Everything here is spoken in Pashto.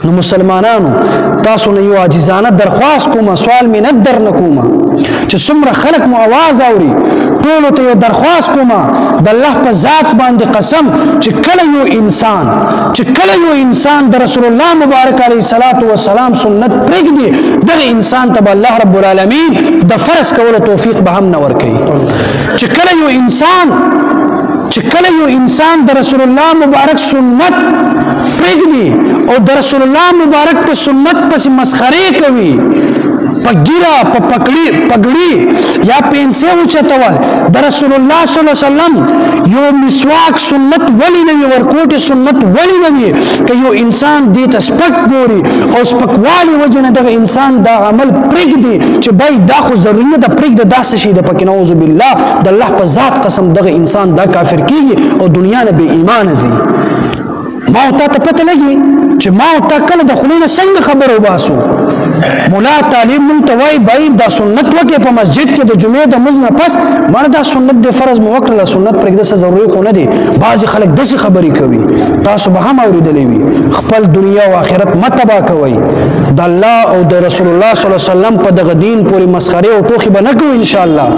نو مسلمانانو تاسو نه یو عاجزانه درخواست کوم، سوال منت در نه کوم چې څومره خلک مو आवाज اوري، ټولو ته یو درخواست کوم د الله په ذات باندې قسم چې کله یو انسان د رسول الله مبارک علیه الصلاۃ والسلام سنت پرېږدي، دغه انسان ته الله رب العالمین د فرض کولو توفیق به هم نه ورکوي. چې کله یو انسان د رسول الله مبارک سنت پرېږدي او د رسول الله مبارک په سنت پسې مسخرې کوي، په ګیره په پګړي یا پنسه اوچتول، د رسول الله صلی الله علیه وسلم یو مسواک سنت ولی نه وي، ورکوټ سنت ولی نه وي، که یو انسان دې ته سپک ګوري او سپکوالي وجه نه دغه انسان دا عمل پرېږدي چې بای دا خو ضروري نه ده پرېږده، داسې شي د پکې نعوذ بالله د الله په ذات قسم دغه انسان دا کافر کیږي او دنیا نه بې ایمانه ځي. ما او تا ته پته لګي چې ما او تا کله د خولې نه څنګه خبر وباسو. مولا تعلیم مونږ ته وایي بای دا سنت وکړې په مسجد کې د جمعې د لمونځ نه پس، مړه دا سنت د فرض مو وکړله، سنت پرېږده څه ضروري خو نه دی. بعضې خلک داسې خبرې کوي، تاسو به هم اورېدلې وي. خپل دنیا او آخرت مه تباه کوئ، د الله او د رسول الله صلی الله علیه وسلم په دغه دین پورې مسخرې او ټوخې به نه کوئ انشاءالله.